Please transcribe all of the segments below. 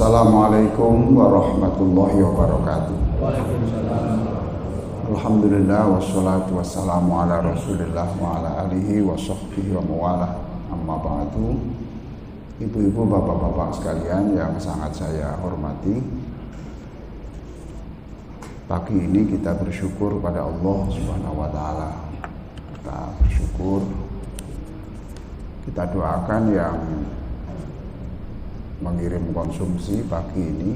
Assalamualaikum warahmatullahi wabarakatuh. Alhamdulillah wassalatu wassalamu ala Rasulillah wa ala alihi wa sahbihi wa mawalah. Amma ba'du. Ibu-ibu, bapak-bapak sekalian yang sangat saya hormati, pagi ini kita bersyukur pada Allah Subhanahu wa taala. Kita bersyukur. Kita doakan yang mengirim konsumsi pagi ini,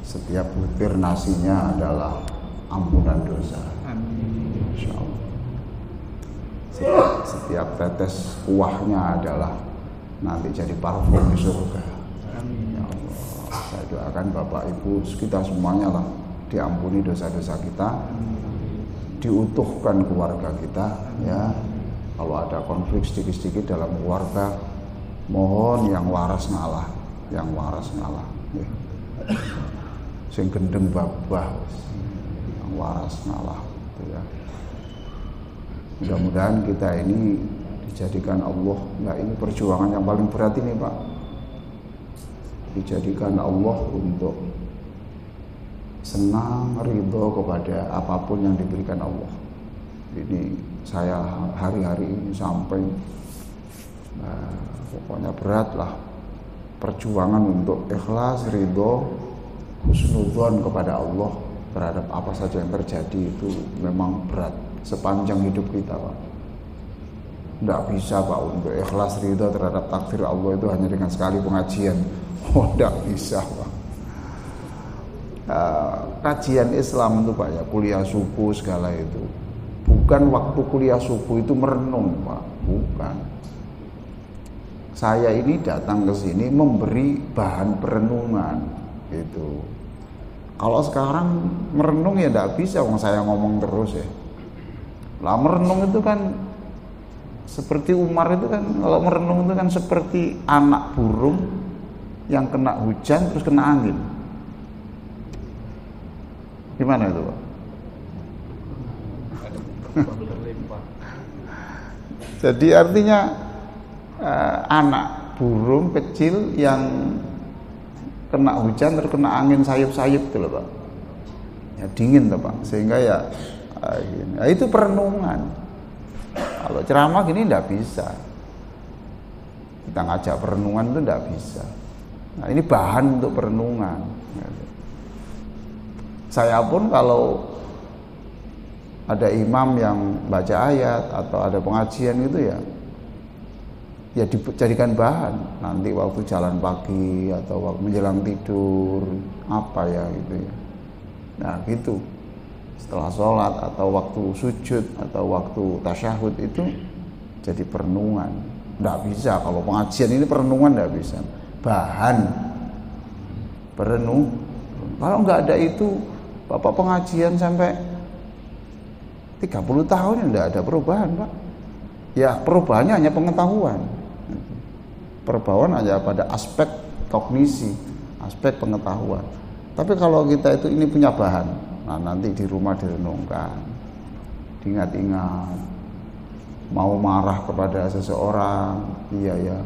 setiap butir nasinya adalah ampunan dosa. Insya Allah. Setiap tetes kuahnya adalah nanti jadi parfum di surga. Ya Allah, saya doakan Bapak Ibu kita semuanya lah diampuni dosa-dosa kita, diutuhkan keluarga kita. Ya, kalau ada konflik sedikit-sedikit dalam keluarga, mohon yang waras ngalah, yang ya. Sing gendeng babah, yang waras ngalah, gitu ya. Mudah-mudahan kita ini dijadikan Allah, nah ini perjuangan yang paling berat ini Pak, dijadikan Allah untuk senang, ridho kepada apapun yang diberikan Allah. Ini saya hari-hari ini sampai pokoknya berat lah perjuangan untuk ikhlas, ridho, husnudzon kepada Allah terhadap apa saja yang terjadi. Itu memang berat sepanjang hidup kita Pak. Tidak bisa Pak untuk ikhlas, ridho terhadap takdir Allah itu hanya dengan sekali pengajian. Oh, tidak bisa Pak. Kajian Islam itu Pak ya, kuliah subuh segala itu, bukan waktu kuliah subuh itu merenung Pak, bukan. Saya ini datang ke sini memberi bahan perenungan gitu. Kalau sekarang merenung ya tidak bisa, wong saya ngomong terus ya. Lah merenung itu kan seperti Umar itu kan, kalau merenung itu kan seperti anak burung yang kena hujan terus kena angin. Gimana itu Pak? Jadi artinya anak burung kecil yang kena hujan terus kena angin sayup-sayup gitu loh Pak. Ya dingin tuh Pak, sehingga ya gini. Nah, itu perenungan. Kalau ceramah gini enggak bisa. Kita ngajak perenungan itu enggak bisa. Nah, ini bahan untuk perenungan. Saya pun kalau ada imam yang baca ayat atau ada pengajian gitu ya dijadikan bahan nanti waktu jalan pagi atau waktu menjelang tidur apa ya gitu ya. Nah gitu, setelah sholat atau waktu sujud atau waktu tasyahud itu jadi perenungan. Nggak bisa kalau pengajian ini perenungan, nggak bisa, bahan perenung. Kalau nggak ada itu Bapak pengajian sampai 30 tahun ya nggak ada perubahan Pak. Ya perubahannya hanya pengetahuan. Perubahan aja pada aspek kognisi, aspek pengetahuan. Tapi kalau kita itu ini punya bahan, nah nanti di rumah direnungkan, diingat-ingat. Mau marah kepada seseorang, iya ya.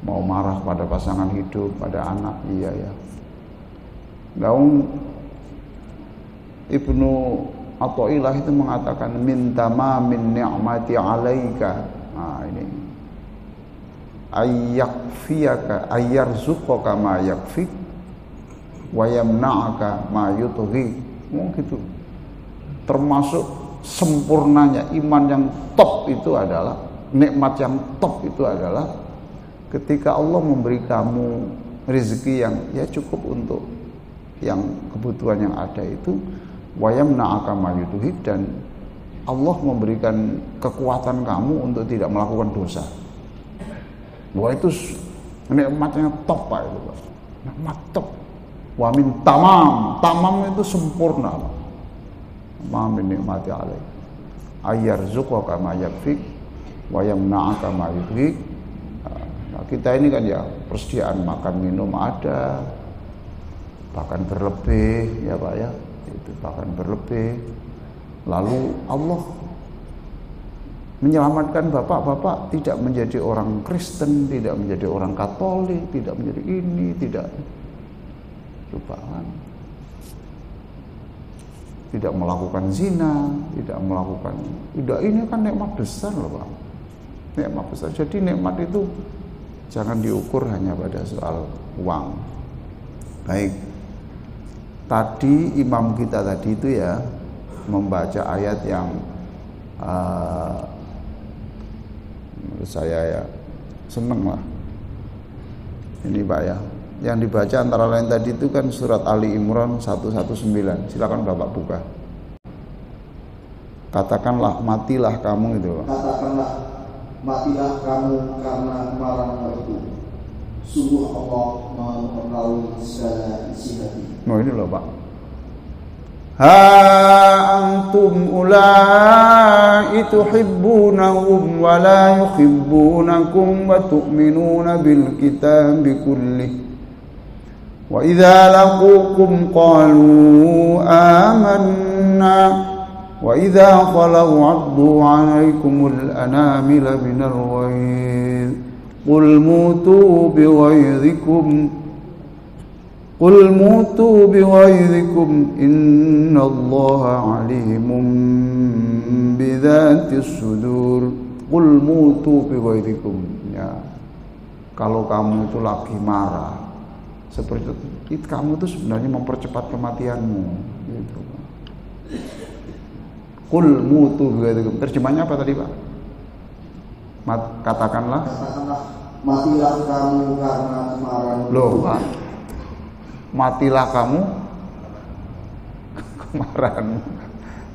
Mau marah pada pasangan hidup, pada anak, iya ya. Gaung Ibnu Athaillah itu mengatakan minta ma min ni'mati 'alaika. Nah ini ayyakfiyaka ayyarzuqaka ma yakfik wa yamna'aka ma yutghi. Gitu. Termasuk sempurnanya iman yang top itu adalah, nikmat yang top itu adalah ketika Allah memberi kamu rezeki yang ya cukup untuk yang kebutuhan yang ada itu, wa yamna'aka ma yutghi, dan Allah memberikan kekuatan kamu untuk tidak melakukan dosa. Wah itu nikmatnya top Pak itu Pak. Nikmat top. Wa min tamam itu sempurna Pak. Ma min nikmati alaik ayyarzuqaka ma yakfik wa yamna'aka ma yudhik. Nah, kita ini kan ya persediaan makan minum ada, bahkan berlebih ya Pak ya. Itu bahkan berlebih. Lalu Allah menyelamatkan bapak-bapak tidak menjadi orang Kristen, tidak menjadi orang Katolik, tidak menjadi ini, tidak cobaan, tidak melakukan zina, tidak melakukan, tidak, ini kan nikmat besar loh Pak, nikmat besar. Jadi nikmat itu jangan diukur hanya pada soal uang. Baik, tadi imam kita tadi itu ya membaca ayat yang menurut saya ya seneng lah ini Pak ya. Yang dibaca antara lain tadi itu kan surat Ali Imran 119. Silakan Bapak buka. Katakanlah matilah kamu itu Pak. Katakanlah matilah kamu karena kemarahan itu. Sungguh Allah Maha mengetahui segala isi hati. Oh ini loh Pak. Ha antum ulai tuhibbunahum wa la yuhibbunakum wa tu'minuna bil kitabi kullih wa idza laqukum qalu amanna wa idza khalau 'addu 'alaikumul anamila minal ghaiz qul mutu bi ghaizikum Qul mutu bighayrikum innallaha alimun bidzatis sudur. Qul mutu bighayrikum. Ya. Kalau kamu itu lagi marah seperti itu, kamu itu sebenarnya mempercepat kematianmu gitu. Qul mutu bighayrikum. Terjemahnya apa tadi, Pak? Katakanlah matilah kamu karena kemarahan. Loh, Pak. Matilah kamu kemarahanmu.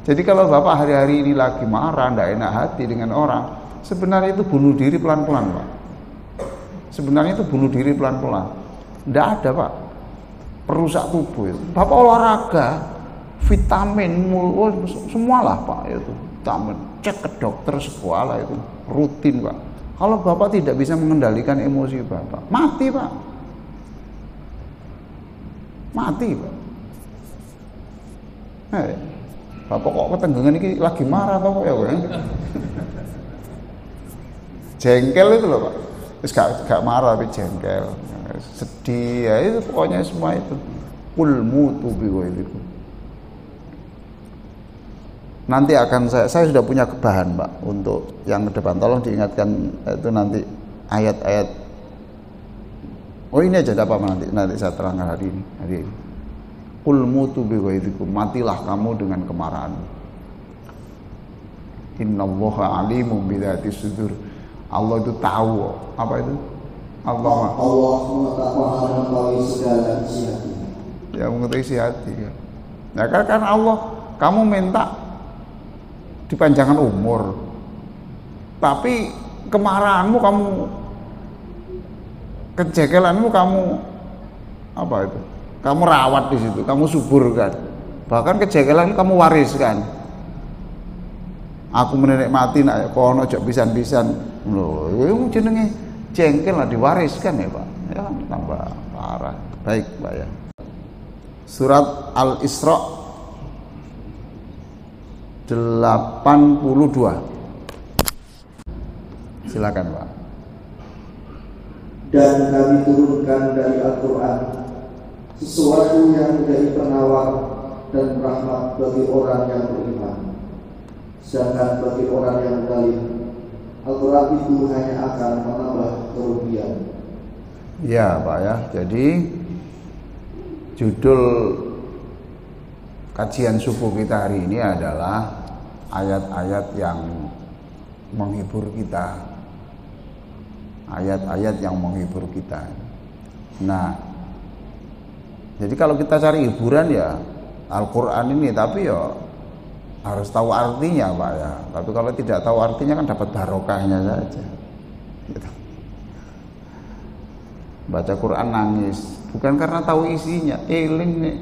Jadi kalau Bapak hari-hari ini lagi marah, tidak enak hati dengan orang, sebenarnya itu bunuh diri pelan-pelan Pak. Sebenarnya itu bunuh diri pelan-pelan. Tidak ada Pak, perusak tubuh itu. Bapak olahraga, vitamin, semualah Pak itu. Vitamin, cek ke dokter sekolah itu rutin Pak. Kalau Bapak tidak bisa mengendalikan emosi Bapak, mati Pak. Mati Pak. Bapak kok ketenggengan ini lagi marah apa kok ya Pak? Jengkel itu loh Pak. Terus gak marah tapi jengkel, sedih ya itu pokoknya semua itu. Qul mutu bighayrikum. Nanti akan saya sudah punya bahan Pak untuk yang ke depan. Tolong diingatkan itu nanti ayat-ayat. Oh ini aja tidak apa-apa nanti saya terangkan hari ini. Qul mutu bighayrikum, matilah kamu dengan kemarahan. Innallaha alimun bidzatis sudur. Allah itu tahu apa itu? Allah mengetahui segala isi hati. Ya mengetahui isi hati ya. Nah karena Allah, kamu minta dipanjangkan umur, tapi kemarahanmu kamu, kejengkelanmu kamu apa itu? Kamu rawat di situ, kamu suburkan. Bahkan kejengkelan kamu wariskan. Aku menikmati nak kono aja pisan-pisan. Lho, itu jenenge jengkel lah diwariskan ya, Pak. Ya, tambah parah. Baik, Pak ya. Surat Al-Isra 82. Silakan, Pak. Dan kami turunkan dari Al-Quran sesuatu yang menjadi penawar dan rahmat bagi orang yang beriman. Sedangkan bagi orang yang zalim, Al-Quran itu hanya akan menambah kerugian. Ya Pak ya, jadi judul kajian subuh kita hari ini adalah ayat-ayat yang menghibur kita. Ayat-ayat yang menghibur kita. Nah, jadi kalau kita cari hiburan ya Al-Quran ini, tapi ya harus tahu artinya Pak ya. Tapi kalau tidak tahu artinya kan dapat barokahnya saja gitu. Baca Quran nangis bukan karena tahu isinya, eling nih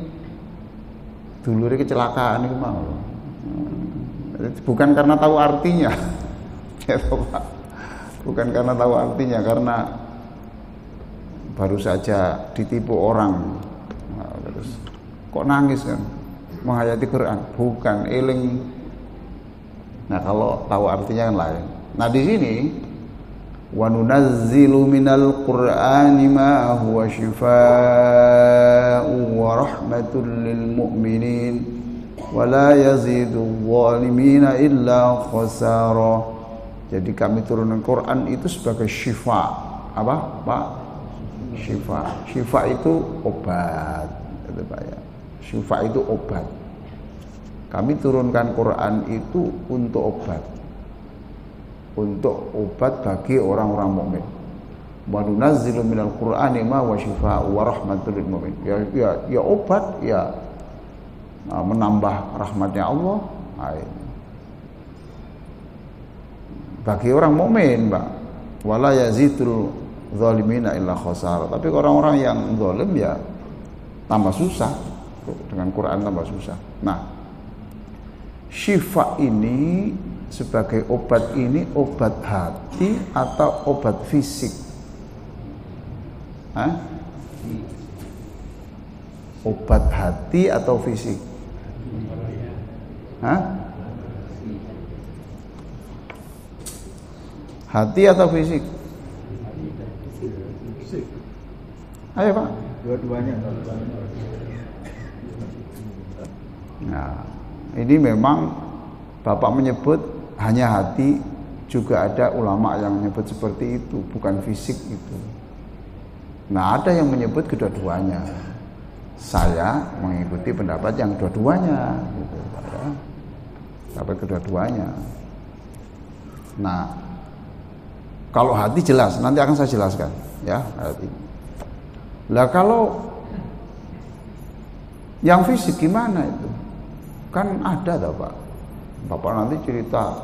dulure kecelakaan itu mau, bukan karena tahu artinya gitu Pak. Bukan karena tahu artinya, karena baru saja ditipu orang. Nah, terus kok nangis kan menghayati Quran, bukan eling Nah, kalau tahu artinya kan lain. Nah, di sini wa nunazzilu minal qur'ani ma huwa shifaa'un wa rahmatul lil mu'minin wa la yazidul zalimina illa khasara. Jadi kami turunkan Quran itu sebagai syifa. Apa, Pak? Syifa. Syifa itu obat. Itu Pak ya. Syifa itu obat. Kami turunkan Quran itu untuk obat. Untuk obat bagi orang-orang mukmin. Wa nunazzilu minal Qur'ani ma wa syifaa'un wa rahmatul lil mu'min. Ya obat, ya menambah rahmatnya Allah. Bagi orang mukmin, Pak. Wala yazidul zalimina illa khasara. Tapi orang-orang yang zalim ya tambah susah. Dengan Quran tambah susah. Nah, syifa ini sebagai obat ini obat hati atau obat fisik? Hah? Obat hati atau fisik? Hah? Hati atau fisik? Ayo Pak. Dua-duanya. Nah, ini memang Bapak menyebut hanya hati, juga ada ulama yang menyebut seperti itu, bukan fisik itu. Nah, ada yang menyebut kedua-duanya. Saya mengikuti pendapat yang kedua-duanya, gitu, ya. Pendapat kedua-duanya. Nah, kalau hati jelas, nanti akan saya jelaskan, ya, hati. Lah kalau yang fisik gimana itu? Kan ada toh Pak. Bapak nanti cerita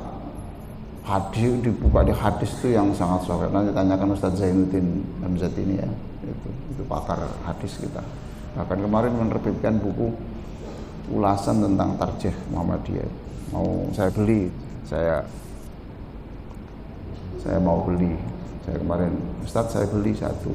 hadis, dibuka di hadis itu yang sangat sahih. Nanti tanyakan Ustaz Zainuddin Hamzat ini ya. Itu pakar hadis kita. Bahkan kemarin menerbitkan buku ulasan tentang tarjih Muhammadiyah. Mau saya beli, saya mau beli. Saya kemarin, Ustaz saya beli satu.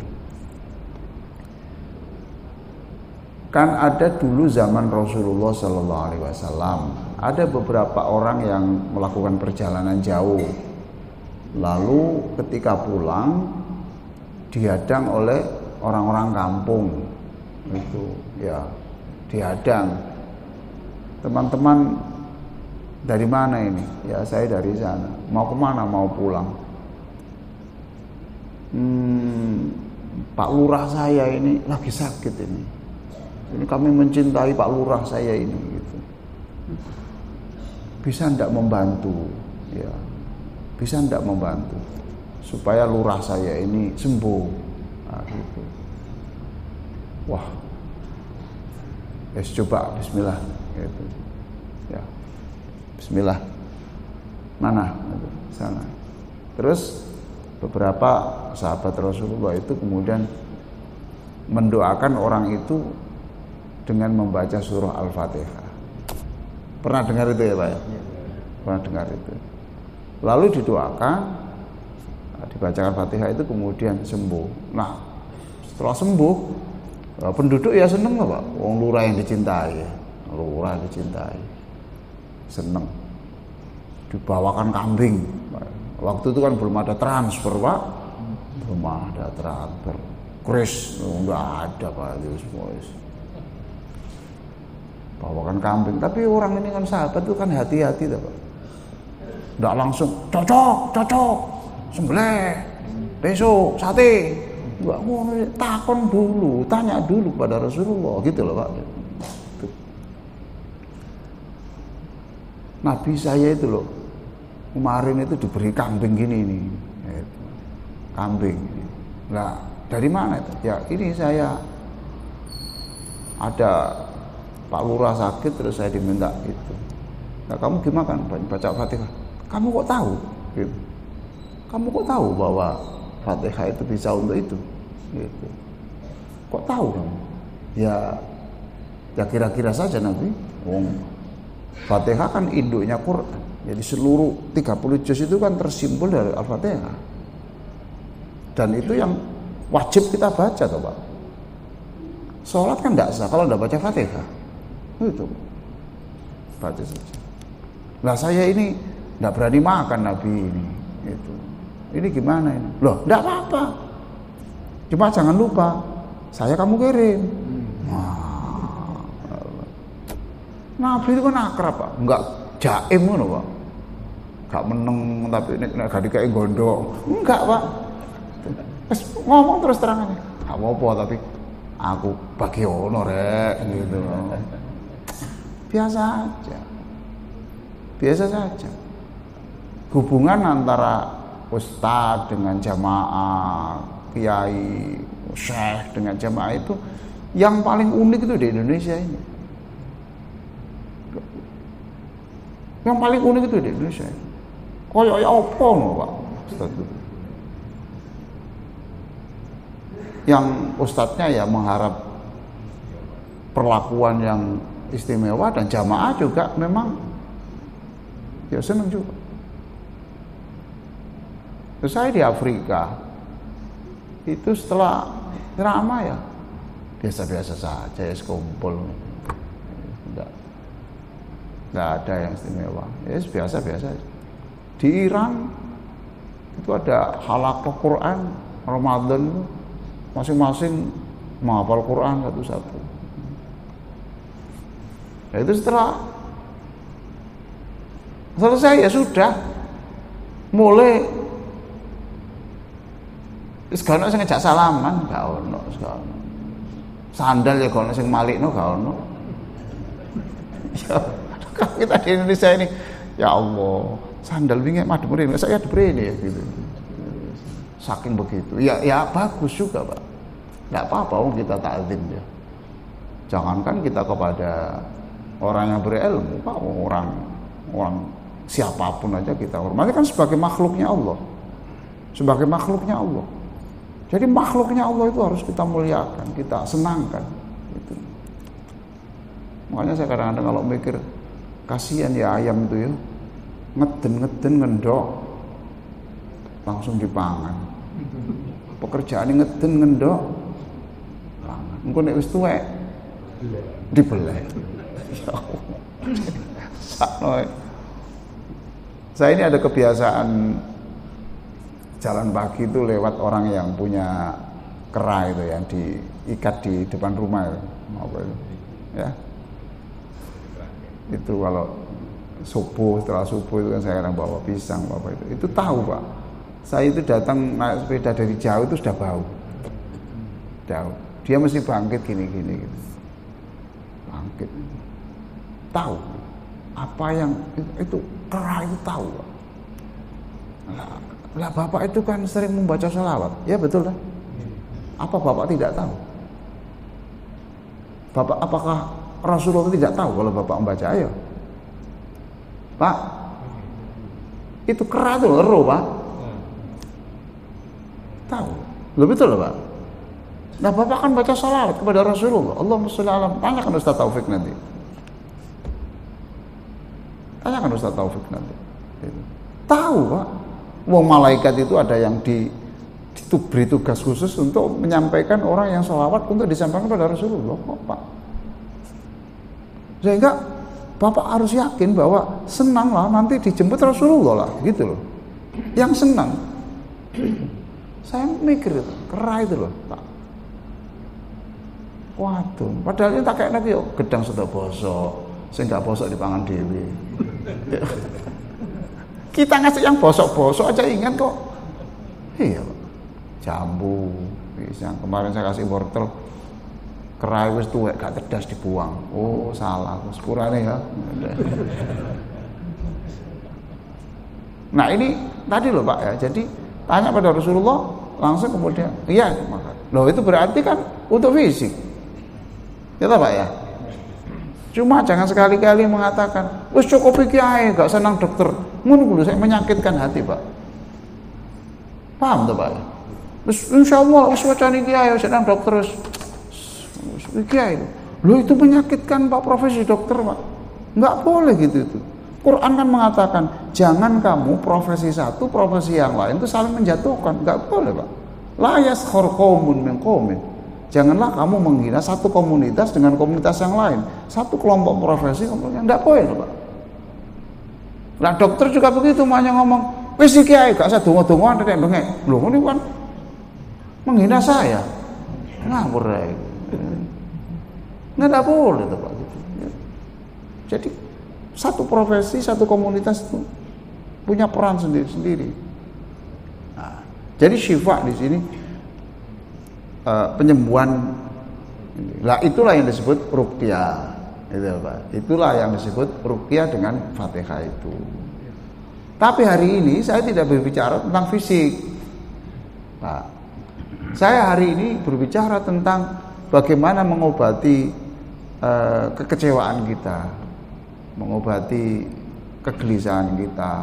Kan ada dulu zaman Rasulullah Sallallahu Alaihi Wasallam, ada beberapa orang yang melakukan perjalanan jauh, lalu ketika pulang dihadang oleh orang-orang kampung, itu ya dihadang. Teman-teman dari mana ini? Ya saya dari sana. Mau kemana? Mau pulang. Pak Lurah saya ini lagi sakit ini. Ini kami mencintai Pak Lurah saya ini, gitu. Bisa ndak membantu, ya? Bisa ndak membantu supaya lurah saya ini sembuh, nah, gitu. Wah, coba Bismillah, gitu. Ya, Bismillah. Mana? Sana. Terus beberapa sahabat Rasulullah itu kemudian mendoakan orang itu dengan membaca surah Al-Fatihah. Pernah dengar itu ya Pak ya? Pernah dengar itu. Lalu didoakan, dibacakan Al-Fatihah itu kemudian sembuh. Nah, setelah sembuh, penduduk ya seneng lah Pak. Wong lurah yang dicintai, lurah dicintai, seneng. Dibawakan kambing. Waktu itu kan belum ada transfer Pak, belum ada transfer. Kris, enggak ada Pak itu semua. Bawakan kambing, tapi orang ini kan sahabat itu kan hati-hati tuh Pak. Nggak langsung cocok, sembelih, besok sate. Enggak mau takon dulu, tanya dulu pada Rasulullah gitu loh Pak. Nabi saya itu loh, kemarin itu diberi kambing gini nih, kambing. Nah dari mana itu? Ya ini saya ada Pak Lurah sakit terus saya diminta itu. Nah kamu gimana kan baca Fatihah? Kamu kok tahu? Gitu. Kamu kok tahu bahwa Fatihah itu bisa untuk itu? Gitu. Kok tahu kamu? Ya kira-kira saja Nabi. Fatihah kan induknya Quran. Jadi seluruh 30 juz itu kan tersimpul dari Al-Fatihah. Dan itu yang wajib kita baca toh Pak. Sholat kan tidak sah kalau tidak baca Fatihah. Itu baca saja. Nah saya ini Nggak berani makan Nabi ini. Itu. Ini gimana ini? Loh, nggak apa-apa. Cuma jangan lupa, saya kamu kirim. Nabi itu kan akrab Pak, nggak jaim ngono Pak. Gak meneng tapi nek gak dikei gondok. Enggak Pak. Terus ngomong terus terang aja. Gak apa-apa tapi aku bagi ono rek gitu. Biasa aja. Biasa saja. Hubungan antara ustadz dengan jamaah, kiai, syekh dengan jamaah itu yang paling unik itu di Indonesia ini. Yang paling unik itu di Indonesia. Koyok apa no Pak Ustadz itu? Yang ustadznya ya mengharap perlakuan yang istimewa dan jamaah juga memang ya senang juga. Terus saya di Afrika itu setelah ceramah ya biasa-biasa saja ya sekumpul. Nggak ada yang istimewa, ya biasa-biasa. Di Iran itu ada halaqah Quran Ramadan, masing-masing menghafal Quran satu-satu. Nah, itu setelah selesai ya sudah, mulai sekarang saya ngejak salaman, gak ono sekarang. Sandal ya gak ono sing malikno gak ono. Ya, kalau kita di Indonesia ini, ya Allah, sandal wingi madhep mrene, saya deprene ya gitu. Saking begitu. Ya bagus juga, Pak. Enggak apa-apa kita ta'zim ya. Jangankan kita kepada orang yang berilmu, Pak, orang siapapun aja kita hormati kan sebagai makhluknya Allah. Sebagai makhluknya Allah. Jadi makhluknya Allah itu harus kita muliakan, kita senangkan. Gitu. Makanya saya kadang-kadang kalau mikir, kasihan ya ayam itu ya, ngeden ngendok, langsung dipangan. Pekerjaan ngeden ngendok, pangan. Engko nek wis tuwek dibeleh. Saya ini ada kebiasaan jalan pagi itu lewat orang yang punya kera itu yang diikat di depan rumah itu. Apa itu? Ya. Itu kalau setelah subuh itu kan saya kadang bawa pisang apa itu. Itu tahu Pak. Saya itu datang naik sepeda dari jauh itu sudah bau. Jauh. Dia mesti bangkit gini gitu. Bangkit. Tahu. Apa yang itu kera itu tahu Pak. Lah Bapak itu kan sering membaca sholawat. Ya betul kan? Apa Bapak tidak tahu? Bapak apakah Rasulullah tidak tahu kalau Bapak membaca? Ayo Pak, itu kera itu ero Pak. Tahu. Loh betul loh Pak. Nah Bapak kan baca sholawat kepada Rasulullah. Allahumma sholli ala. Tanyakan Ustaz Taufik nanti. Tanyakan Ustaz Taufik nanti. Tahu Pak. Wong malaikat itu ada yang diberi tugas khusus untuk menyampaikan orang yang sholawat untuk disampaikan kepada Rasulullah kok Pak. Sehingga Bapak harus yakin bahwa senang lah nanti dijemput Rasulullah lah gitu loh. Yang senang. Saya mikir itu, kera itu loh Pak. Waduh, padahal ini tak kayak nabi gedang sudah bosok, saya nggak bosok dipangan dewi. Kita ngasih yang bosok-bosok aja ingat kok. Iya Pak. Jambu, pisang. Kemarin saya kasih wortel, kerai wis tuwek gak cerdas dibuang. Oh salah, sepurane ya. Nah ini tadi loh Pak ya. Jadi tanya pada Rasulullah langsung kemudian iya makan. Loh itu berarti kan untuk fisik. Ya Pak ya. Cuma jangan sekali-kali mengatakan, wis cukup iki ae, gak senang dokter. Ngono kuwi saya menyakitkan hati, Pak. Paham tuh, Pak? Wis insyaallah wis wacane iki ae senang dokter wis iki ae. Loh itu menyakitkan Pak profesi dokter, Pak. Enggak boleh gitu itu. Quran kan mengatakan, jangan kamu profesi satu, profesi yang lain itu saling menjatuhkan. Enggak boleh, Pak. La yaskhur qaumun min qaumin. Janganlah kamu menghina satu komunitas dengan komunitas yang lain. Satu kelompok profesi kemudian tidak boleh Pak. Lah dokter juga begitu, hanya ngomong, wis iki ae gak usah donga-donga ndek-ndek. Lho ngene kan menghina saya. Ngawur ae. Nggak boleh tuh Pak gitu. Jadi satu profesi, satu komunitas itu punya peran sendiri-sendiri. Nah, jadi syifa di sini penyembuhan. Lah itulah yang disebut ruqyah, itu Pak. Itulah yang disebut ruqyah dengan Fatihah itu. Tapi hari ini saya tidak berbicara tentang fisik, Pak. Saya hari ini berbicara tentang bagaimana mengobati kekecewaan kita, mengobati kegelisahan kita,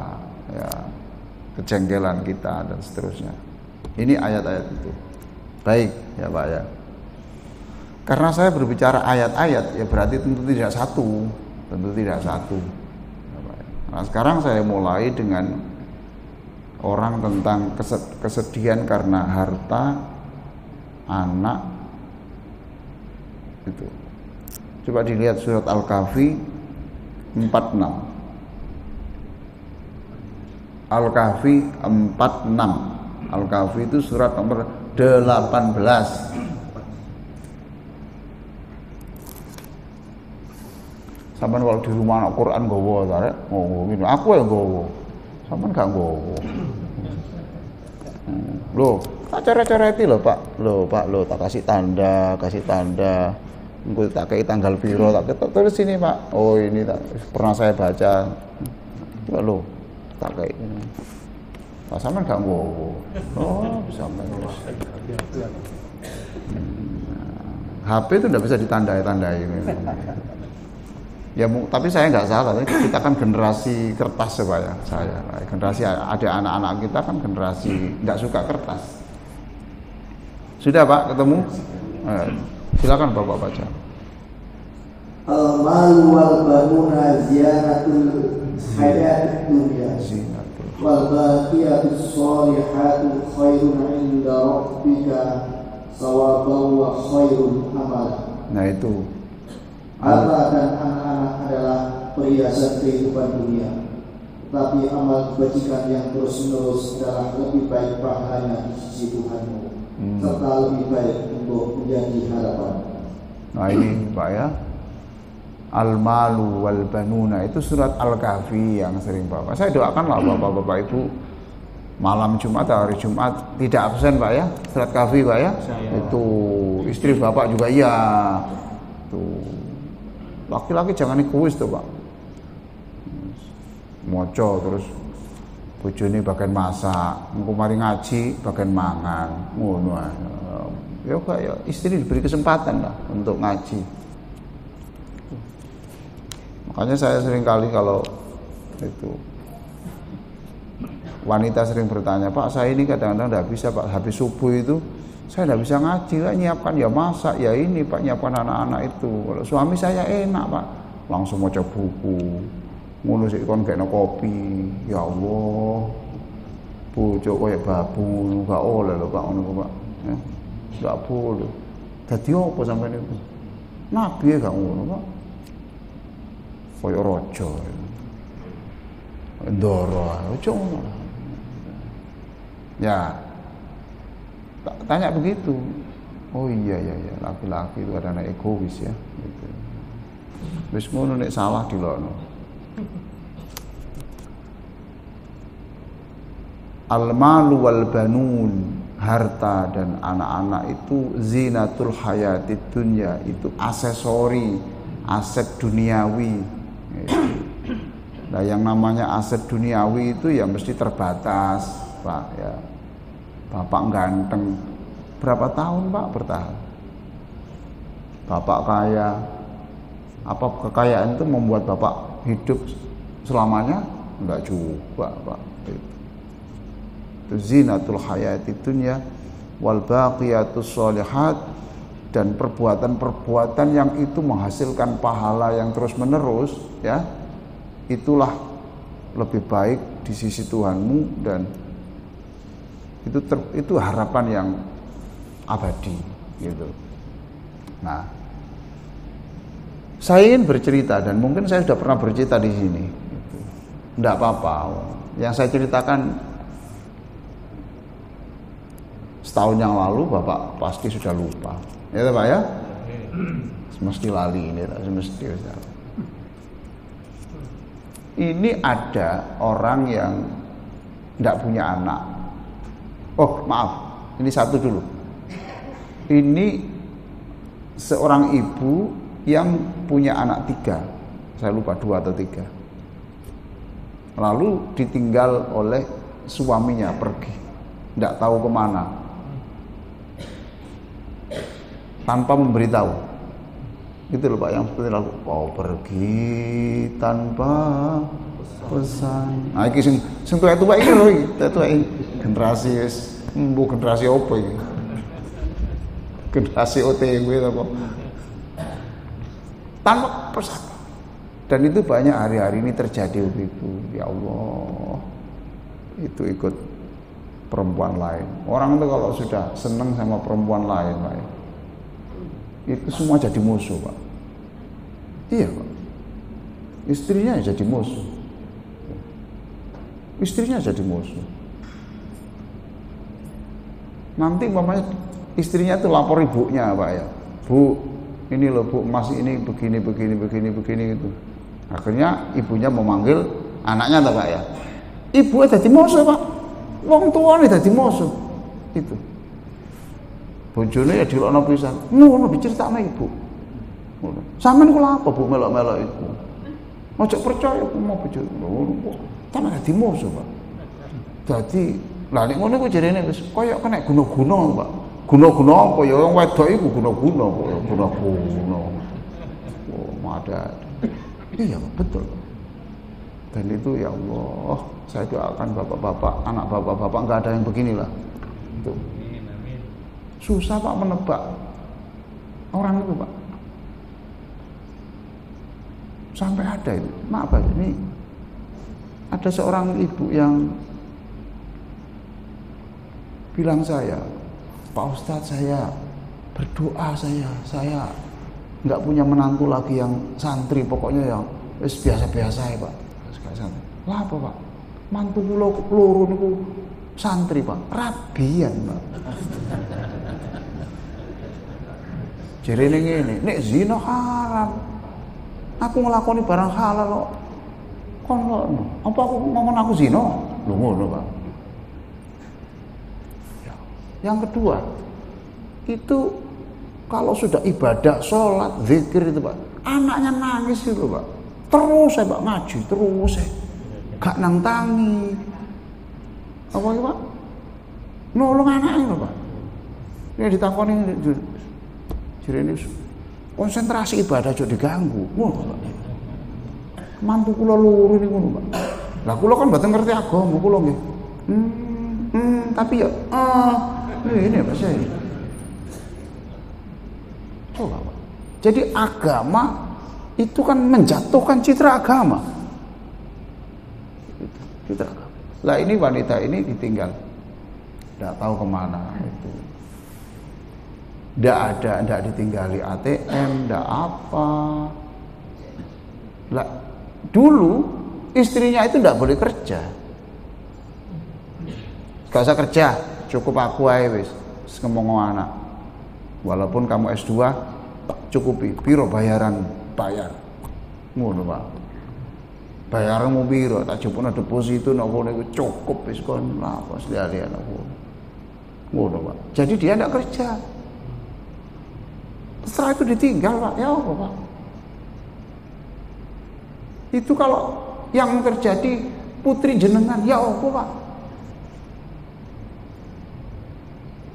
ya, kejengkelan kita dan seterusnya. Ini ayat-ayat itu. Baik, ya Pak ya. Karena saya berbicara ayat-ayat, ya berarti tentu tidak satu. Nah, sekarang saya mulai dengan orang tentang kesedihan karena harta, anak, itu. Coba dilihat surat Al-Kahfi 46. Al-Kahfi 46. Al-Kahfi itu surat nomor 18. Sampeyan kalau di rumah anak Quran gowo ta rek, ngene aku yang gowo. Sampeyan gak gowo. Loh, tak coret-coreti lho Pak. Loh, tak kasih tanda. Engko tak kei tanggal piro, tak tulis sini Pak. Oh, ini tak pernah saya baca. Coba loh, tak kei. Pak sampean gak gowo. Oh, bisa terus. HP itu enggak bisa ditandai-tandai. Ya, tapi saya nggak salah, kita kan generasi kertas ya, generasi ada anak-anak kita kan generasi nggak suka kertas. Sudah Pak, ketemu? Silakan Bapak baca. Al-malu wal banuna ziyanatul hayatid dunya wal baqiyatus sholihatu khairun 'inda rabbika thawaban wa khairun amala. Nah itu. Harta dan anak-anak adalah perhiasan kehidupan dunia, tapi amal kebajikan yang terus-menerus adalah lebih baik pahalanya di sisi Tuhanmu, serta lebih baik untuk menjadi harapan. Nah ini Pak ya, Al-malu wal banuna itu surat Al-Kahfi yang sering Bapak. Saya doakanlah Bapak-bapak Ibu malam Jumat atau hari Jumat tidak absen Pak ya, surat Kahfi Pak ya. Itu istri Bapak juga iya. Tuh. Laki-laki jangan egois tuh Pak. Moco terus bojone bagian masak, engko mari ngaji bagian mangan, ngono ae. Ya kayak istri diberi kesempatan lah untuk ngaji. Makanya saya sering kali kalau itu wanita sering bertanya, Pak saya ini kadang-kadang tidak bisa Pak, habis subuh itu saya tidak bisa ngaji, lah nyiapkan ya masak, ya ini Pak nyiapkan anak-anak itu. Kalau suami saya enak Pak, langsung maca buku, ngono sik kon gekno kopi. Ya Allah, bojo koyo babu, gak oleh lho Pak ngono Pak. Ya, gak boleh. Dadi opo sampeyan itu? Nabi gak ngono Pak. Koyo raja. Ndoro, ojo ngono. Ya. Tanya begitu. Oh iya, laki-laki itu ada anak egois ya. Gitu. Wis ngono nek salah dilokno. Al-malu wal banun, harta dan anak-anak itu zinatul hayatid dunya, itu aksesori, aset duniawi. Nah, yang namanya aset duniawi itu ya mesti terbatas, Pak ya. Bapak ganteng, berapa tahun Pak bertahan? Bapak kaya, apa kekayaan itu membuat Bapak hidup selamanya? Enggak juga Pak. Itu zinatul hayatid dunya wal baqiyatus sholihat, dan perbuatan-perbuatan yang itu menghasilkan pahala yang terus menerus ya, itulah lebih baik di sisi Tuhanmu, dan itu harapan yang abadi gitu. Nah, saya ingin bercerita, dan mungkin saya sudah pernah bercerita di sini gitu. Enggak apa-apa. Yang saya ceritakan setahun yang lalu Bapak pasti sudah lupa. Ya Pak ya? Mesti lali ini, mesti. Ini ada orang yang enggak punya anak. Oh, maaf. Ini satu dulu. Ini seorang ibu yang punya anak 3. Saya lupa 2 atau 3. Lalu ditinggal oleh suaminya pergi, tidak tahu kemana, tanpa memberitahu. Gitu loh Pak, yang seperti lagu "Kau pergi tanpa pesan". Nah, iki sing tuwa iki lho iki, tuwa iki generasi generasi opo iki? Generasi OTW apa? Tanpa pesan. Dan itu banyak hari-hari ini terjadi begitu. Ya Allah, itu ikut perempuan lain. Orang itu kalau sudah senang sama perempuan lain, Pak, itu semua jadi musuh, Pak. Iya, Pak. Istrinya jadi musuh. Istrinya jadi musuh. Nanti umpamanya istrinya itu lapor ibunya, Pak ya. Bu, ini loh Bu, Mas ini begini gitu. Akhirnya ibunya memanggil anaknya, Pak ya. Ibu dadi musuh, Pak. Wong tuane dadi musuh. Itu. Bojone ya dilokno pisan. Ngono diceritakno ibu. Ngono. Sampeyan kula apa Bu melok-melok iku? Ojo percaya mau bojone. Ngono kok. Sampe dadi musuh, Pak. Dadi, lah nek ngono ku jarene wis kaya kena guna-guna, Pak. Guna-guna apa ya wong wedok iku guna-guna kok ya guna-guna. Oh, ada. Iya betul. Dan itu ya Allah, saya doakan bapak-bapak, anak bapak-bapak nggak ada yang beginilah. Itu. Susah Pak menebak orang itu Pak. Sampai ada itu. Maaf Pak, ini ada seorang ibu yang bilang saya, Pak Ustadz, saya berdoa, saya nggak punya menantu lagi yang santri, pokoknya yang biasa-biasa ya Pak. Lah apa Pak? Mantu kula loro niku santri Pak, rabian Pak. Jarene ngene, nek zina haram. Aku nglakoni barang halal kok. Kon ngono. Apa aku ngomong aku zina? Lho ngono Pak. Yang kedua, itu kalau sudah ibadah, sholat, zikir itu Pak, anaknya nangis itu Pak. Terus saya Pak ngaji, terus saya gak nangtangi. Apa itu Pak? Nolong anaknya Pak. Ini ditakoni ini konsentrasi ibadah juga diganggu. Ngono Pak. Mantu kula loro niku ngono Pak. Lah kula kan mboten ngerti agama kula nggih. Tapi ya ini Pak saya. Coba Pak. Jadi agama itu kan menjatuhkan citra agama. Citra agama. Lah ini wanita ini ditinggal. Tidak tahu kemana itu. Tidak ditinggali ATM, tidak apa. Lah dulu istrinya itu tidak boleh kerja. Gak usah kerja, cukup aku aja wis ngomong anak. Walaupun kamu S2 tak cukupi, piro bayaran bayar. Ngono Pak. Bayaranmu piro, tak jupukno deposito nek kono iku cukup wis kon lawas lihat aku. Ngono Pak. Jadi dia enggak kerja. Setelah itu ditinggal Pak, ya apa Pak? Itu kalau yang terjadi putri jenengan, ya apa Pak?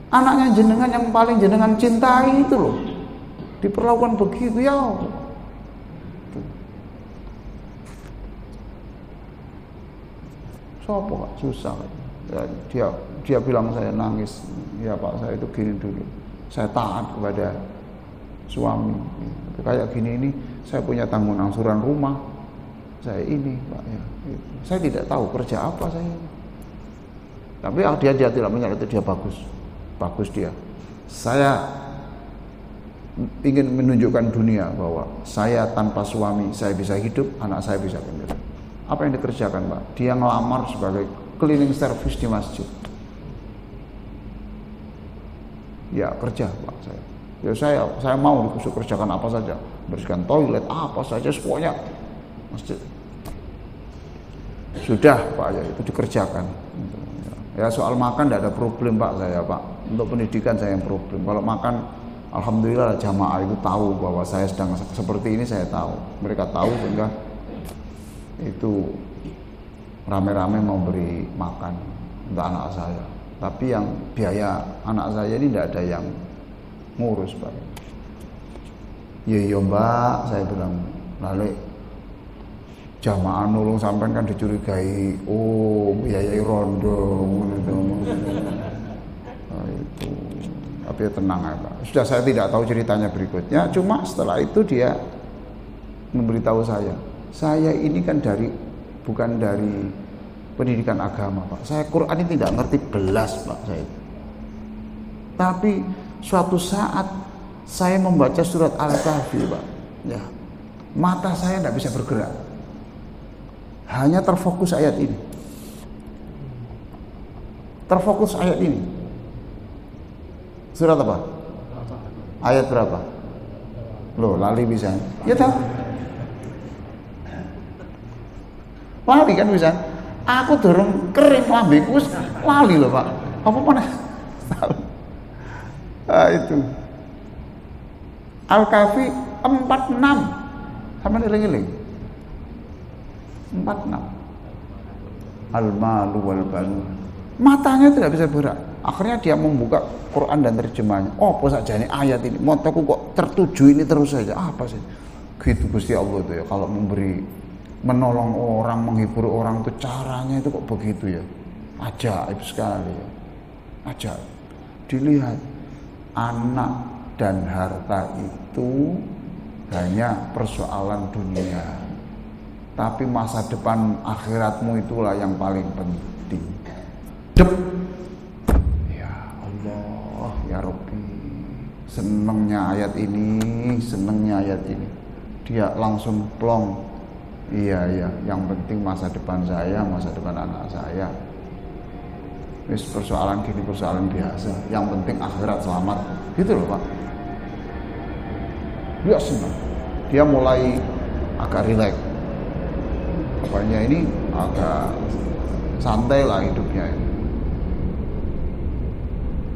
Anaknya jenengan yang paling jenengan cintai itu loh, diperlakukan begitu, ya apa? Sopo Pak, susah. Ya, dia bilang saya nangis, ya Pak saya itu gini dulu, saya taat kepada suami. Kayak gini ini, saya punya tanggung angsuran rumah, saya ini Pak ya. Gitu. Saya tidak tahu kerja apa saya. Tapi dia tidak menyalahkan, dia bagus dia. Saya ingin menunjukkan dunia bahwa saya tanpa suami saya bisa hidup, anak saya bisa hidup. Apa yang dikerjakan Pak? Dia ngelamar sebagai cleaning service di masjid. Ya kerja Pak saya. Ya saya mau kerjakan apa saja, bersihkan toilet apa saja, pokoknya masjid. Sudah Pak ya, itu dikerjakan. Ya soal makan tidak ada problem Pak saya Pak. Untuk pendidikan saya yang problem. Kalau makan, alhamdulillah jamaah itu tahu bahwa saya sedang seperti ini, saya tahu. Mereka tahu sehingga itu rame-rame mau beri makan untuk anak saya. Tapi yang biaya anak saya ini tidak ada yang ngurus Pak. Iya Mbak, saya bilang, lalu jamaah nulung sampean kan dicurigai, oh biayai rondo gitu. Nah, itu. Tapi ya tenang ya Pak. Sudah saya tidak tahu ceritanya berikutnya, cuma setelah itu dia memberitahu saya ini kan bukan dari pendidikan agama Pak. Saya Quran ini tidak ngerti belas Pak saya. Tapi suatu saat saya membaca surat Al-Kahfi Pak. Ya. Mata saya tidak bisa bergerak. Hanya terfokus ayat ini. Terfokus ayat ini. Surat apa? Ayat berapa? Loh, lali bisa. Ya tahu. Lali kan bisa. Aku dorong kering lambeku lali loh Pak. Apa mana? Itu. Al-Kahfi 46. Sama eling-eling. 46. Al-malu wal banun. Matanya tidak bisa bergerak. Akhirnya dia membuka Quran dan terjemahnya. Oh, apa saja ini ayat ini. Mataku kok tertuju ini terus saja. Apa sih? Gitu Gusti Allah itu ya. Kalau menolong orang, menghibur orang itu caranya itu kok begitu ya. Ajaib sekali ya. Ajaib. Dilihat anak dan harta itu hanya persoalan dunia. Tapi masa depan akhiratmu itulah yang paling penting. Dep. Ya Allah, ya Rabbi. Senengnya ayat ini. Dia langsung plong. Iya, yang penting masa depan saya, masa depan anak saya. Ini persoalan gini, persoalan biasa. Yang penting akhirat selamat. Gitu loh Pak. Dia senang. Dia mulai agak rileks. Apanya ini agak santai lah hidupnya ini.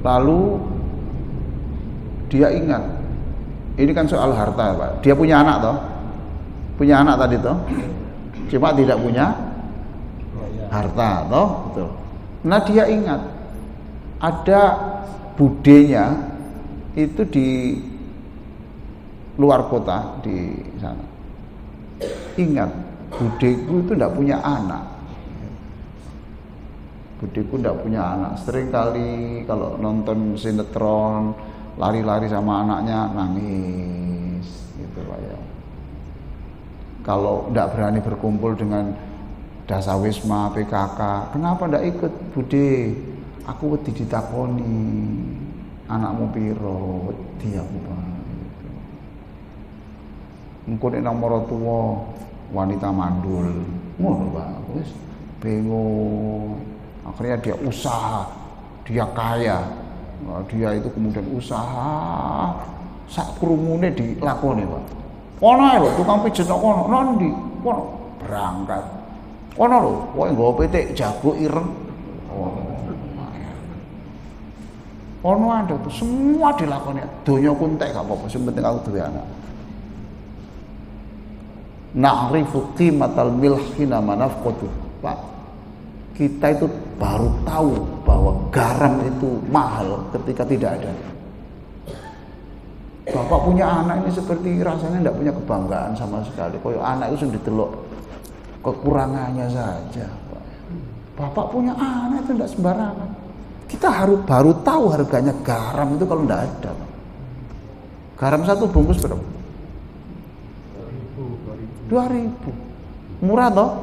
Lalu dia ingat, ini kan soal harta Pak. Dia punya anak toh, punya anak tadi toh, cuma tidak punya harta toh, betul. Nah dia ingat ada budenya itu di luar kota di sana. Ingat, budeku itu tidak punya anak. Budeku tidak punya anak. Sering kali kalau nonton sinetron lari-lari sama anaknya nangis, gitu Pak ya. Kalau tidak berani berkumpul dengan Dasawisma, PKK, kenapa tidak ikut Bude? Aku wedi ditakoni, anakmu piro? Wedi aku Pak. Engko nek nang maratuwa wanita mandul, ngono Pak. Wis bingung. Akhirnya dia usaha, dia kaya. Nah, dia itu kemudian usaha sak krumune dilakoni Pak. Kono ae lho tukang pijet kono, nondi? Kono berangkat. Kono lho, kowe nggawa pitik jago ireng. Oh. Kono ada tuh semua dilakoni. Donya ku entek gak apa-apa, sing penting aku duwe anak. Na'rifu qimatal milhina manafqatu. Pak, kita itu baru tahu bahwa garam itu mahal ketika tidak ada. Bapak punya anak ini seperti rasanya tidak punya kebanggaan sama sekali. Koyo anak itu sudah ditelok kekurangannya saja. Bapak punya anak itu tidak sembarangan. Kita baru tahu harganya garam itu kalau tidak ada. Garam satu bungkus berapa? 2.000. Murah toh?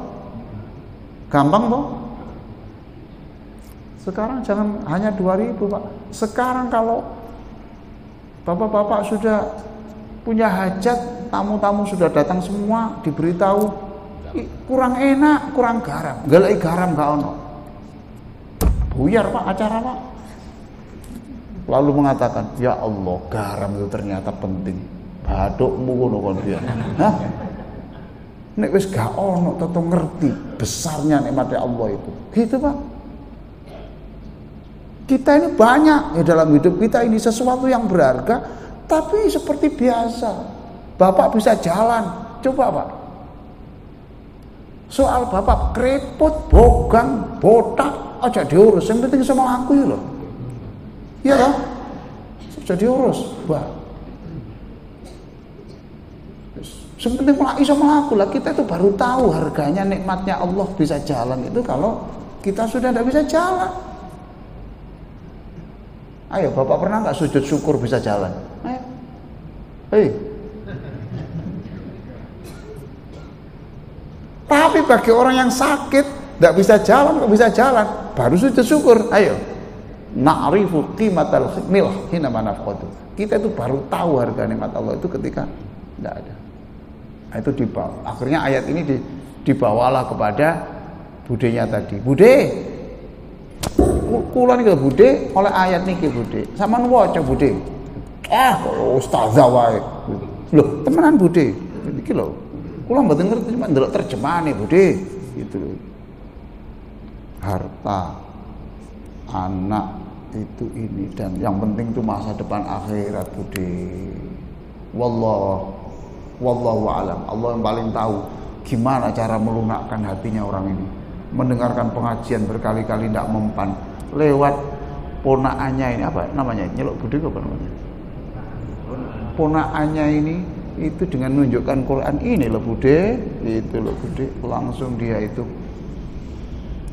Gampang toh? Sekarang jangan hanya 2.000 Pak. Sekarang kalau bapak-bapak sudah punya hajat, tamu-tamu sudah datang semua, diberitahu kurang enak, kurang garam. Goleki garam gak ono. Buyar Pak acara Pak. Lalu mengatakan, ya Allah, garam itu ternyata penting. Bathukmu ngono kon piye? Hah? Nek wis gak ono tetu ngerti besarnya nikmatnya Allah itu. Gitu Pak. Kita ini banyak ya dalam hidup kita ini sesuatu yang berharga, tapi seperti biasa. Bapak bisa jalan, coba Pak. Soal bapak krepot, bogang, botak, aja diurus. Yang penting sama aku ya loh. Iya loh, aja diurus, Mbak. Yang penting melaki sama aku lah. Kita itu baru tahu harganya nikmatnya Allah bisa jalan itu kalau kita sudah tidak bisa jalan. Ayo, bapak pernah nggak sujud syukur bisa jalan? Ayo, hei. Tapi bagi orang yang sakit, tidak bisa jalan, nggak bisa jalan, baru sujud syukur. Ayo, na'rifu qimatal milh hina manafqatu. Kita itu baru tahu harga nikmat Allah itu ketika tidak ada. Nah, itu dibawa. Akhirnya ayat ini dibawalah kepada budenya tadi. Bude, kula niki bude oleh ayat niki bude. Sampeyan waca bude. Ustazah wae. Loh, temenan bude. Iki lho. Kula mboten ngerti cuma ndelok terjemahane, Bude. Gitu loh. Harta, anak itu ini dan yang penting itu masa depan akhirat, Bude. Wallahu alam. Allah yang paling tahu gimana cara melunakkan hatinya orang ini. Mendengarkan pengajian berkali-kali tidak mempan. Lewat ponakannya ini apa namanya? Nyeluk Bude apa namanya? Ponakannya ini itu dengan menunjukkan Quran ini loh Bude, itu loh Bude, langsung dia itu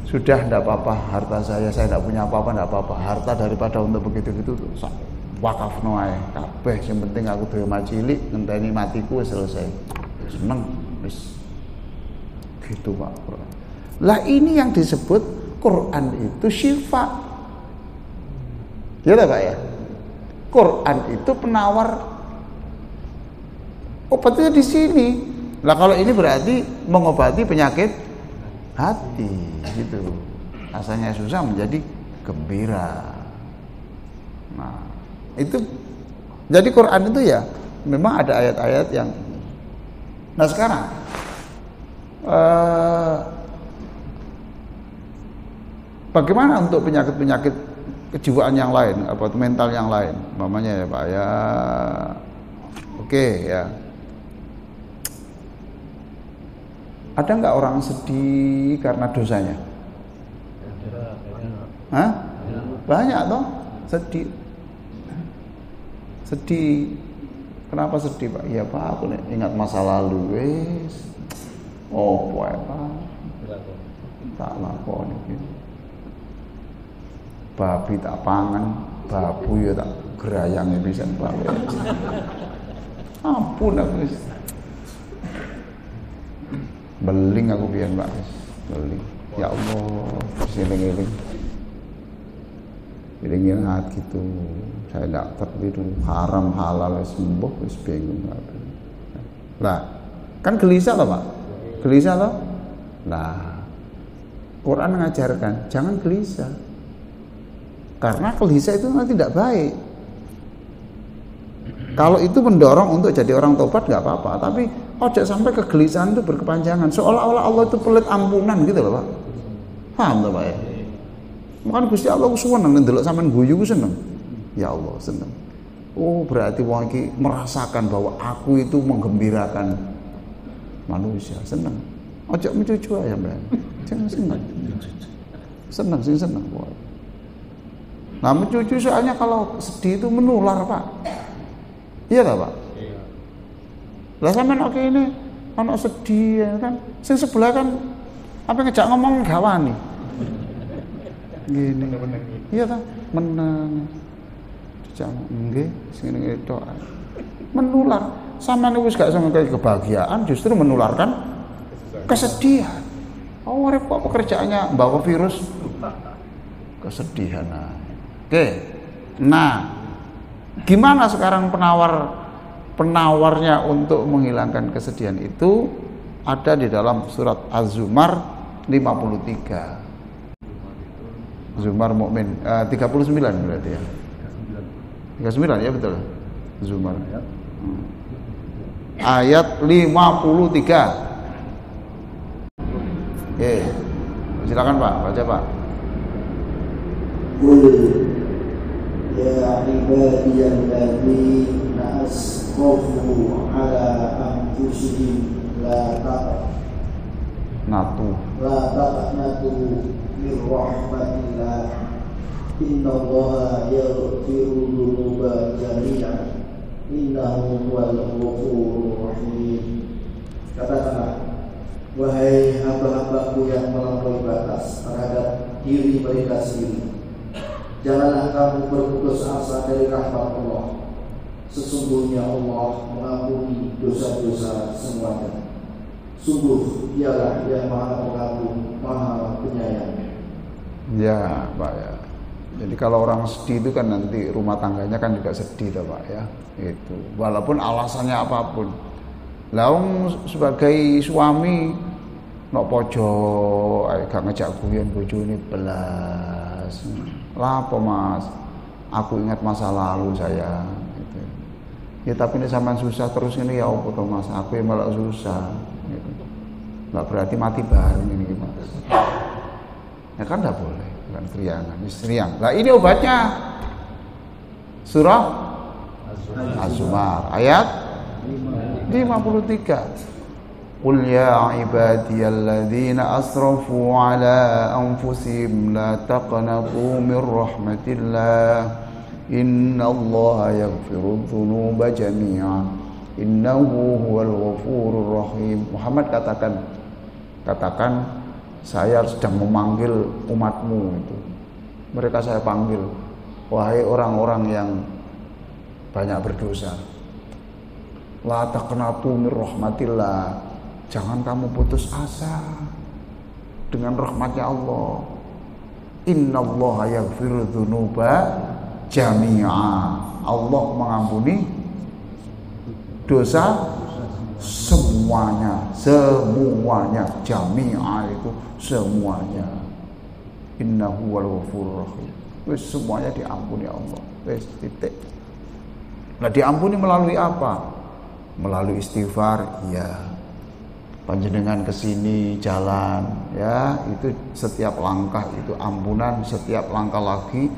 sudah tidak apa-apa harta saya tidak punya apa-apa, tidak apa-apa, harta daripada untuk begitu-gitu wakaf noai kabeh, yang penting aku duwe cilik ngenteni matiku wis selesai, seneng wis gitu Pak. Lah ini yang disebut Quran itu syifa, ya Pak ya. Quran itu penawar obatnya di sini. Lah kalau ini berarti mengobati penyakit hati gitu. Rasanya susah menjadi gembira. Nah, itu jadi Quran itu ya memang ada ayat-ayat yang. Nah sekarang bagaimana untuk penyakit-penyakit kejiwaan yang lain, apa mental yang lain, mamanya ya Pak ya. Oke ya. Ada nggak orang sedih karena dosanya? Hah? Banyak toh sedih. Sedih. Kenapa sedih Pak? Ya Pak, aku ingat masa lalu, wes. Oh, Pak. Tak lakoni. Babi tak pangan, babu ya tak gerayange pisan Pak. Ampun aku wis. Beling aku biyen Pak, beling. Ya Allah, seling-eling. Eling hati gitu. Saya tidak tertidur haram halal sembuh wis bingung. Lah, kan gelisah loh Pak. Gelisah loh. Nah, Quran mengajarkan jangan gelisah. Karena gelisah itu nanti tidak baik. Kalau itu mendorong untuk jadi orang tobat nggak apa-apa, tapi ojo sampai kegelisahan itu berkepanjangan, seolah-olah Allah itu pelit ampunan gitu loh Pak. Paham tuh Pak ya? Makanya Gusti Allah seneng ndelok sampean guyu ku seneng. Ya Allah seneng. Oh berarti wong iki merasakan bahwa aku itu menggembirakan manusia, seneng. Ojo mencucu aja Mbak. Jangan seneng. Seneng sih seneng. Nah mencucu soalnya kalau sedih itu menular Pak. Iya tak Pak? Iya. Lah sampean oke ini anak sedih ya kan. Sing sebelah kan apa ngejak ngomong gawani. Gini. Iya ta? Menang. Dijak nggih sing ngene tok. Menular. Sampeyan wis gak sampe kebahagiaan justru menularkan kesedihan. Oh repot pekerjaannya bawa virus kesedihan. Oke. Nah, gimana sekarang penawarnya untuk menghilangkan kesedihan itu? ada di dalam surat Az-Zumar 53. Zumar Mukmin 39 berarti ya. 39 ya betul. Zumar. Ayat 53. Oke. Silakan Pak, baca Pak. Qul ya ibadiyalladzina asrafu ala anfusihim la taqnatu min rahmatillah innallaha yaghfiru dzunuba jami'an innahu huwal ghafurur rahim. Katakanlah, wahai hamba-hambaku yang melampaui batas terhadap diri mereka sendiri, janganlah kamu berputus asa dari rahmat Allah. Sesungguhnya Allah mengampuni dosa-dosa semuanya. Sungguh Dialah yang Maha Pengampun, Maha Penyayang. Ya Pak ya. Jadi kalau orang sedih itu kan nanti rumah tangganya kan juga sedih toh Pak ya. Itu walaupun alasannya apapun. Laung sebagai suami nok pojo gak ngejak guyon bojone belas. Lah apa Mas? Aku ingat masa lalu saya gitu. Ya tapi ini sampean susah terus ini ya apa toh Mas? Aku yang malah susah gitu. Enggak berarti mati bareng ini Mas. Ya kan enggak boleh, bukan teriangan, teriang. Lah ini obatnya. Surah Az-Zumar ayat 53. Qul ya ibadiyalladzina asrafu ala anfusihim la taqnatu min rahmatillah innallaha yaghfiru dzunuba jami'a innahu huwal ghafurur rahim. Muhammad katakan saya sedang memanggil umatmu itu. Mereka saya panggil, wahai orang-orang yang banyak berdosa. La taqnatu min rahmatillah. Jangan kamu putus asa dengan rahmatnya Allah. Innallaha yaghfiru dzunuba jami'a. Allah mengampuni dosa semuanya, jami'a itu semuanya. Innahu wal ghafurur rahim. Wis semuanya diampuni Allah. Wis titik. Nah, diampuni melalui apa? Melalui istighfar, ya. Panjenengan kesini jalan, ya, itu setiap langkah itu ampunan, setiap langkah lagi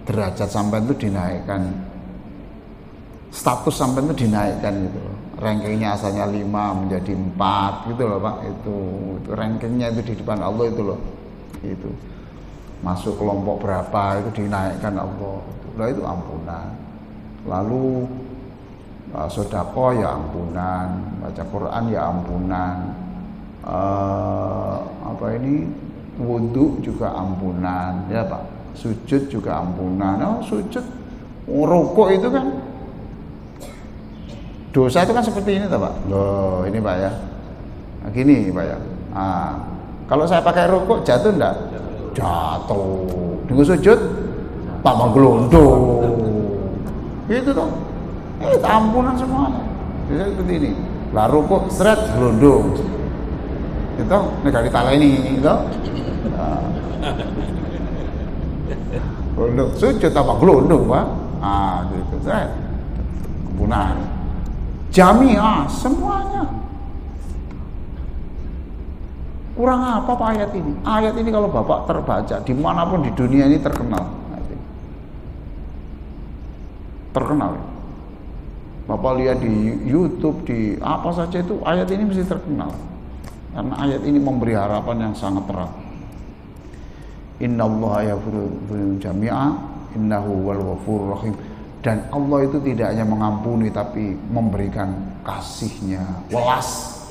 derajat sampean itu dinaikkan. Status sampai itu dinaikkan gitu loh. Rankingnya asalnya 5 menjadi 4 gitu loh Pak. Itu rankingnya itu di depan Allah itu loh. Itu masuk kelompok berapa itu dinaikkan Allah. Nah itu ampunan. Lalu sedekah ya ampunan, baca Quran ya ampunan. Wudu juga ampunan ya Pak. Sujud juga ampunan. Oh sujud, rukuk itu kan dosa itu kan seperti ini toh Pak. Loh, ini Pak ya. Nah, gini Pak ya. Nah, kalau saya pakai rukuk jatuh enggak? Jatuh. Dengan sujud tambah gelondong. Gitu toh. Ampunan semuanya. Bisa seperti ini. Lah rukuk seret gelondong. Itu nek ditaleni itu. Gelondong sujud tambah gelondong Pak. Ah, gitu. Seret. Ampunan. Jami'ah, semuanya. Kurang apa Pak ayat ini? Ayat ini kalau Bapak terbaca dimanapun di dunia ini terkenal. Terkenal. Bapak lihat di YouTube, di apa saja itu ayat ini mesti terkenal. Karena ayat ini memberi harapan yang sangat terang. Innallaha yaghfiru jami'a innahu wal ghafurur rahim. Dan Allah itu tidak hanya mengampuni tapi memberikan kasihnya, welas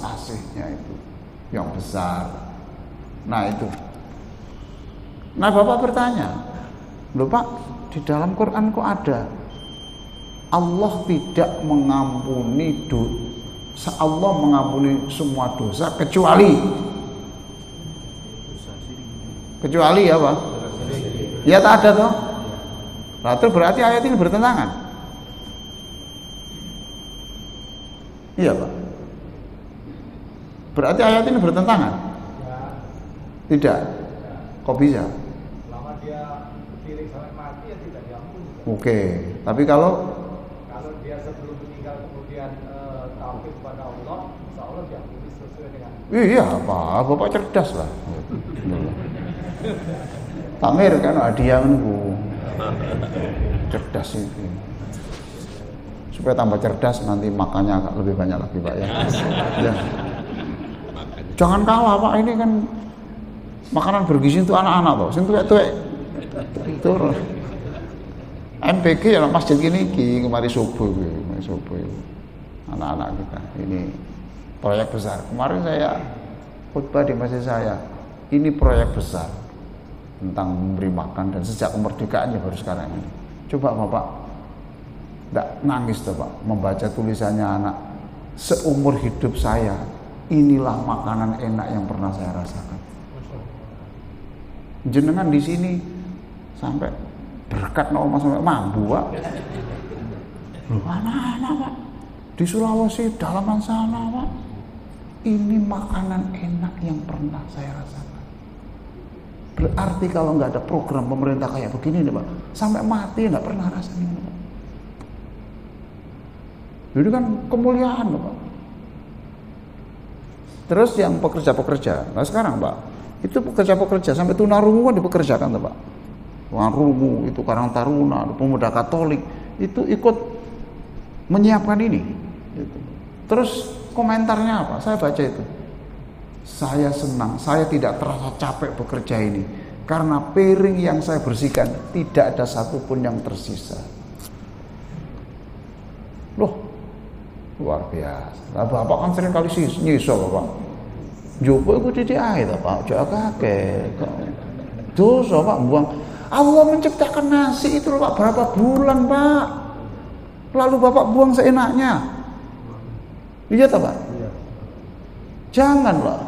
kasihnya itu yang besar. Nah itu. Nah Bapak bertanya, loh Pak, di dalam Quran kok ada Allah tidak mengampuni Allah mengampuni semua dosa kecuali apa? Ya tak ada toh. Nah, itu berarti ayat ini bertentangan. Iya Pak. Berarti ayat ini bertentangan? Tidak. Kok bisa? Selama dia syirik sampai mati ya tidak diampuni. Oke. Tapi kalau dia sebelum meninggal kemudian tauhid kepada Allah, insya Allah diampuni sesuai dengan. iya Pak, Bapak cerdas lah. Tamir kan hadiah menunggu. Cerdas itu. Supaya tambah cerdas nanti makannya agak lebih banyak lagi Pak ya. Ya. Jangan kalah Pak, ini kan makanan bergizi untuk anak-anak toh. Sing tuwek-tuwek. Itu MPG ya masjid gini kemari subuh anak-anak kita. Ini proyek besar. Kemarin saya khutbah di masjid saya. Ini proyek besar tentang memberi makan dan sejak kemerdekaannya baru sekarang ini. Coba Bapak enggak nangis tuh Pak membaca tulisannya anak, seumur hidup saya inilah makanan enak yang pernah saya rasakan. Jenengan di sini sampai berkat norma sampai mampu Pak. Loh, anak-anak Pak di Sulawesi dalaman sana Pak, ini makanan enak yang pernah saya rasakan. Berarti kalau nggak ada program pemerintah kayak begini nih Pak, sampai mati nggak pernah rasanya Pak. Jadi kan kemuliaan Pak. Terus yang pekerja-pekerja, nah sekarang Pak, itu pekerja-pekerja sampai tunarungu kan dipekerjakan Pak. Tunarungu itu Karang Taruna, pemuda Katolik itu ikut menyiapkan ini. Gitu. Terus komentarnya apa? Saya baca itu. Saya senang, saya tidak terasa capek bekerja ini karena piring yang saya bersihkan tidak ada satupun yang tersisa. Loh, luar biasa. Nah, Bapak kan sering kali nyisol Bapak. Jopo itu titik air Pak, jaga kakek. Dosa Pak, buang. Allah menciptakan nasi itu Pak berapa bulan Pak? Lalu Bapak buang seenaknya. Iya tak Pak? Jangan Pak.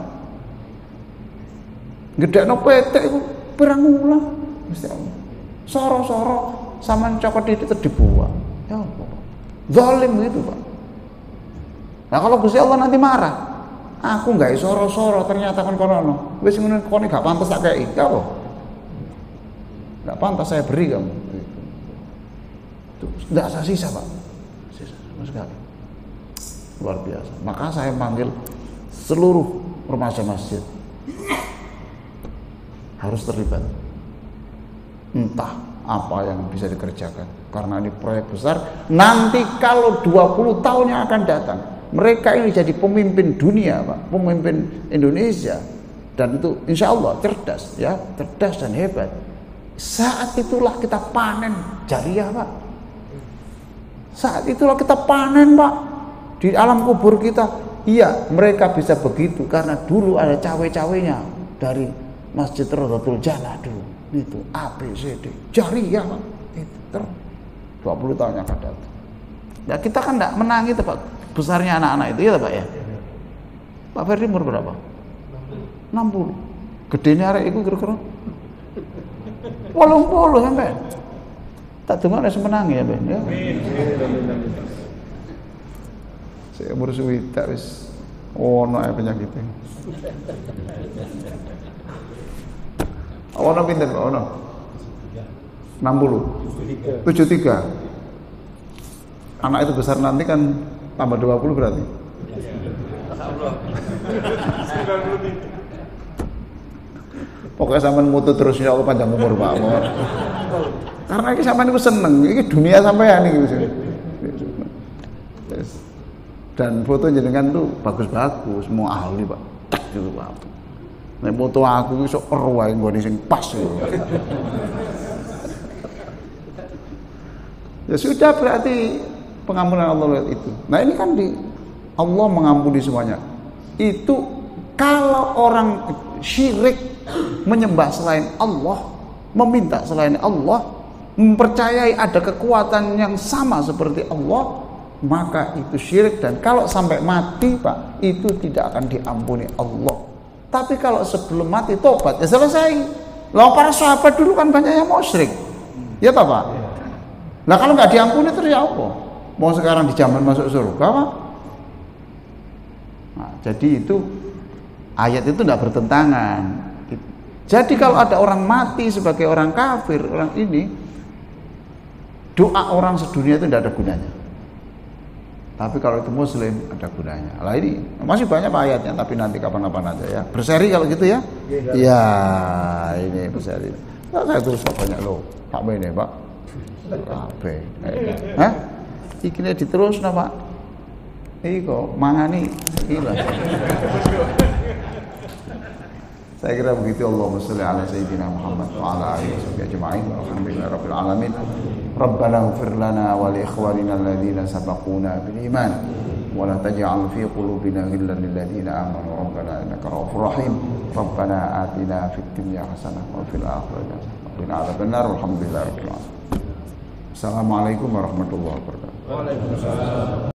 Gedekno petek itu perang ulang. Mesti Allah. Soro-soro sama cokot itu dibuang. Ya Allah. Zalim gitu Pak. Nah kalau Gusti Allah nanti marah, aku nggak soro-soro ternyata kan kono. Wis ngono kono gak pantas tak kei. Ya apa? Gak pantas saya beri kamu. Itu enggak sisa Pak. Sisa sama sekali. Luar biasa. Maka saya manggil seluruh remaja masjid harus terlibat. Entah apa yang bisa dikerjakan. Karena ini proyek besar. Nanti kalau 20 tahun yang akan datang, mereka ini jadi pemimpin dunia Pak, pemimpin Indonesia. Dan itu insya Allah cerdas ya, cerdas dan hebat. Saat itulah kita panen jariah Pak. Saat itulah kita panen Pak. Di alam kubur kita, iya mereka bisa begitu karena dulu ada cawe-cawenya dari Masjid Rodatul Jannah dulu. Itu ABCD jariah Pak. Itu terus 20 tahun yang akan datang. Nah kita kan enggak menang itu Pak, besarnya anak-anak itu ya Pak ya. Pak Ferdi umur berapa? 60. Gedenya arek iku kira-kira 80 sampai. Tak dengar wis menang ya Ben ya. Saya umur suwita wis ono ae penyakitnya. Ono pinten Pak ono? 60. 73. Anak itu besar nanti kan tambah 20 berarti. Pokoknya sampean mutu terus ya Allah panjang umur Pak. Karena iki sampean niku seneng, iki dunia sampean iki. Dan foto jenengan tuh bagus-bagus, semua ahli Pak. Tak gitu Pak. Nek foto aku iso ero wae nggone sing pas. Ya sudah berarti pengampunan Allah lewat itu. Nah ini kan Allah mengampuni semuanya. Itu kalau orang syirik menyembah selain Allah, meminta selain Allah, mempercayai ada kekuatan yang sama seperti Allah, maka itu syirik. Dan kalau sampai mati Pak, itu tidak akan diampuni Allah. Tapi kalau sebelum mati tobat, ya selesai. Lalu para sahabat dulu kan banyak yang musyrik, ya tak Pak? Nah kalau nggak diampuni terus ya apa? Mau sekarang di zaman masuk surga Pak? Nah, jadi itu ayat itu tidak bertentangan. Jadi kalau ada orang mati sebagai orang kafir, orang ini, doa orang sedunia itu tidak ada gunanya. Tapi kalau itu muslim ada gunanya. Lah ini masih banyak ayatnya, tapi nanti kapan-kapan aja ya. Berseri kalau gitu ya. Iya, ini berseri. Nah, saya tulis banyak loh, Pak Bene, Pak. Kabeh. Hah? Iki nek diterusno, Pak. Iki kok mangani gila. Saya kira begitu. Allahumma shalli ala sayyidina Muhammad wa ala alihi wa ajma'in. Alhamdulillahirabbil alamin. Rabbana ighfir lana wa li ikhwanina alladhina sabaquna bil iman wa la taj'al fi qulubina ghillan lil ladzina amanu rabbana innaka ra'ufur rahim. Rabbana atina fid dunya hasanah wa fil akhirati hasanah wa qina adzabannar. Alhamdulillahirabbil alamin. Assalamualaikum warahmatullahi wabarakatuh. Waalaikumsalam.